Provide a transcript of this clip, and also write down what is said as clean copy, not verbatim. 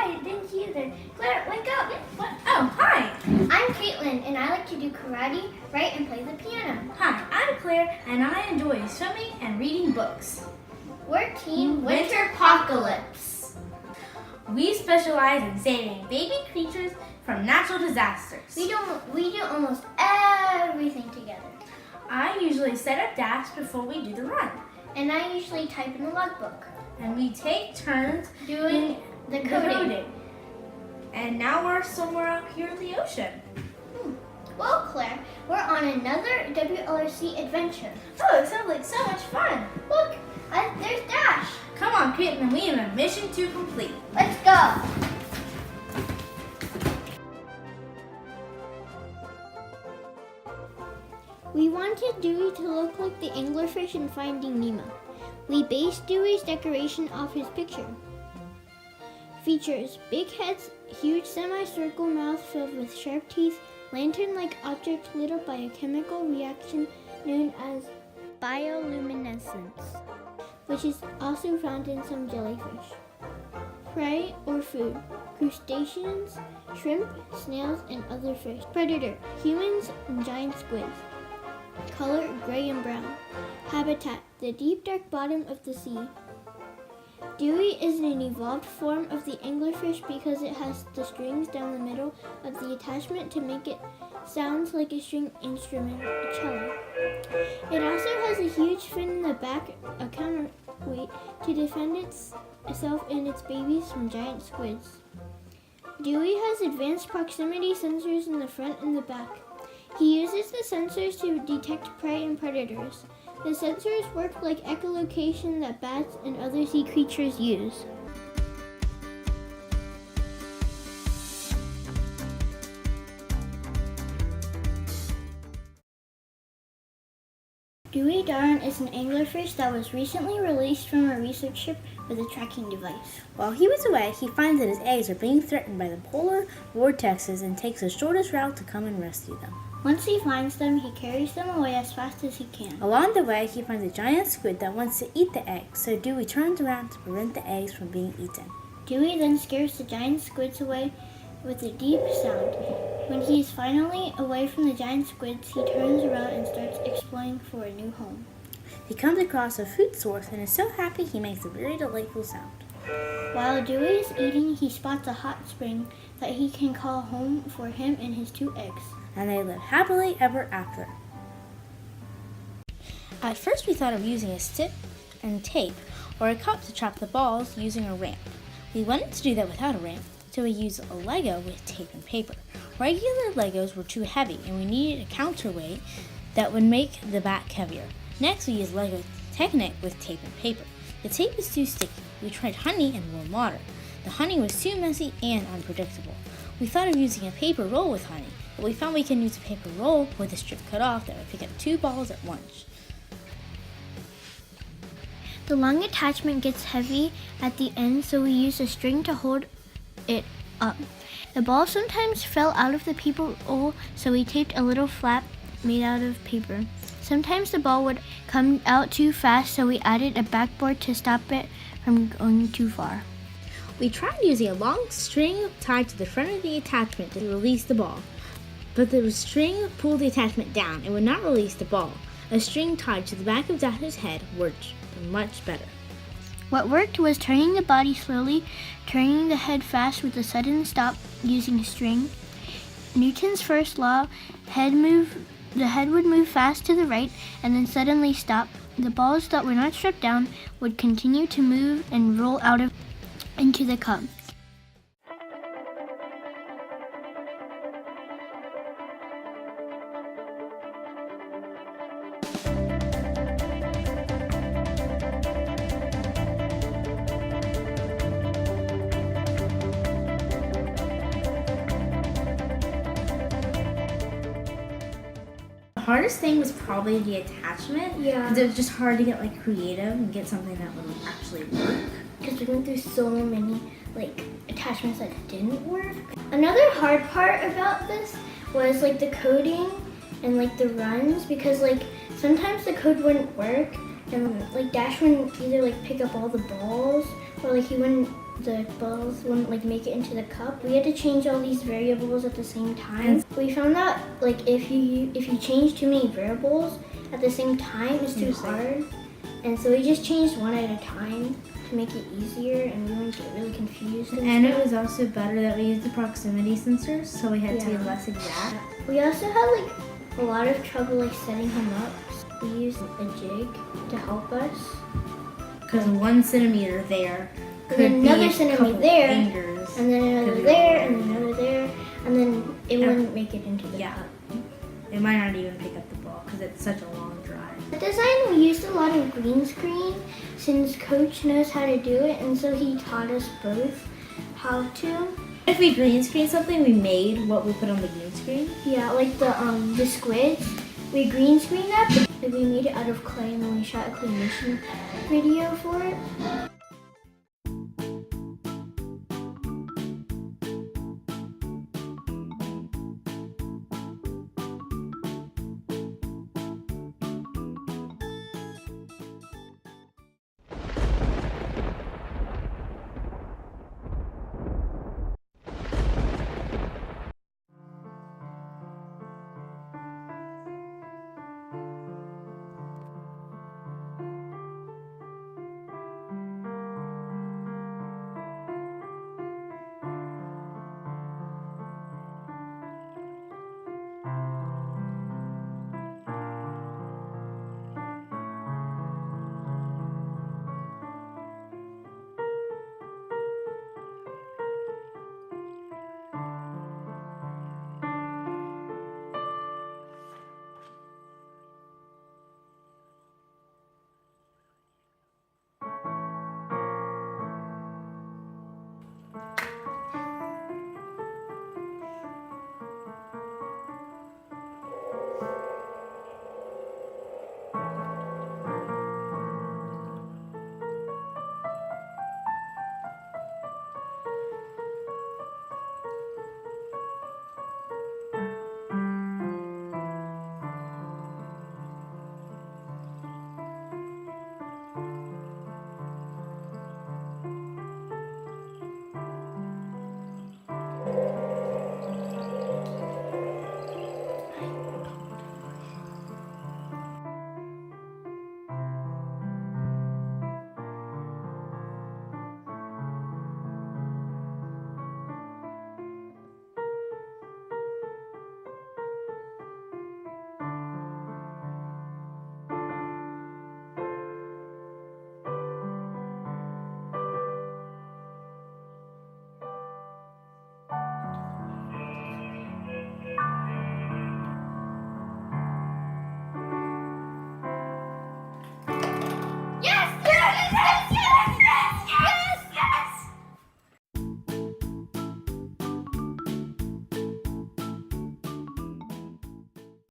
hi, didn't see you there. Claire, wake up. What? Oh, hi. I'm Caitlin, and I like to do karate, write, and play the piano. Hi, I'm Claire, and I enjoy swimming and reading books. We're Team Winterpockalypse. We specialize in saving baby creatures from natural disasters. We do almost everything together. I usually set up tasks before we do the run. And I usually type in the logbook. And we take turns doing the coding. And now we're somewhere out here in the ocean. Well, Claire, we're on another WLRC adventure. Oh, it sounds like so much fun. Look, there's Dash. Come on, Caitlin, we have a mission to complete. Let's go. We wanted Dewey to look like the anglerfish in Finding Nemo. We based Dewey's decoration off his picture. Features big heads, huge semicircle mouth filled with sharp teeth, lantern-like objects lit up by a chemical reaction known as bioluminescence, which is also found in some jellyfish. Prey or food: crustaceans, shrimp, snails, and other fish. Predator: humans and giant squids. Color: gray and brown. Habitat: the deep dark bottom of the sea. Dewey is an evolved form of the anglerfish because it has the strings down the middle of the attachment to make it sound like a string instrument, a cello. It also has a huge fin in the back, a counterweight, to defend itself and its babies from giant squids. Dewey has advanced proximity sensors in the front and the back. He uses the sensors to detect prey and predators. The sensors work like echolocation that bats and other sea creatures use. Dewey Darn is an anglerfish that was recently released from a research ship with a tracking device. While he was away, he finds that his eggs are being threatened by the polar vortexes and takes the shortest route to come and rescue them. Once he finds them, he carries them away as fast as he can. Along the way, he finds a giant squid that wants to eat the eggs, so Dewey turns around to prevent the eggs from being eaten. Dewey then scares the giant squids away with a deep sound. When he is finally away from the giant squids, he turns around and starts exploring for a new home. He comes across a food source and is so happy he makes a very delightful sound. While Dewey is eating, he spots a hot spring that he can call home for him and his 2 eggs. And they live happily ever after. At first we thought of using a stick and tape or a cup to trap the balls using a ramp. We wanted to do that without a ramp, so we used a Lego with tape and paper. Regular Legos were too heavy and we needed a counterweight that would make the back heavier. Next we used Lego Technic with tape and paper. The tape was too sticky. We tried honey and warm water. The honey was too messy and unpredictable. We thought of using a paper roll with honey, but we found we can use a paper roll with a strip cut off that would pick up 2 balls at once. The long attachment gets heavy at the end, so we used a string to hold it up. The ball sometimes fell out of the paper roll, so we taped a little flap made out of paper. Sometimes the ball would come out too fast, so we added a backboard to stop it from going too far. We tried using a long string tied to the front of the attachment to release the ball, but the string pulled the attachment down and would not release the ball. A string tied to the back of Dash's head worked much better. What worked was turning the body slowly, turning the head fast with a sudden stop using a string. Newton's first law, the head would move fast to the right and then suddenly stop. The balls that were not strapped down would continue to move and roll into the cup. The hardest thing was probably the attachment. Yeah. Because it was just hard to get creative and get something that would actually work. Because we went through so many attachments that didn't work. Another hard part about this was the coding and the runs, because sometimes the code wouldn't work and Dash wouldn't either pick up all the balls, or he wouldn't the balls wouldn't like make it into the cup. We had to change all these variables at the same time. We found out like if you change too many variables at the same time, it's too hard. And so we just changed one at a time to make it easier, and we wouldn't get really confused. And it was also better that we used the proximity sensors, so we had to be less exact. We also had like a lot of trouble like setting him up. We used a jig to help us. Because 1 centimeter there could and then be another a centimeter couple there, fingers. and then another there, and another there, and then it wouldn't make it into the cup. It might not even pick up the ball because it's such a long drive. The design, we used a lot of green screen since Coach knows how to do it, and so he taught us both how to. If we green screen something, we made what we put on the green screen. Yeah, like the squids. We green screened that, but we made it out of clay, and then we shot a claymation video for it.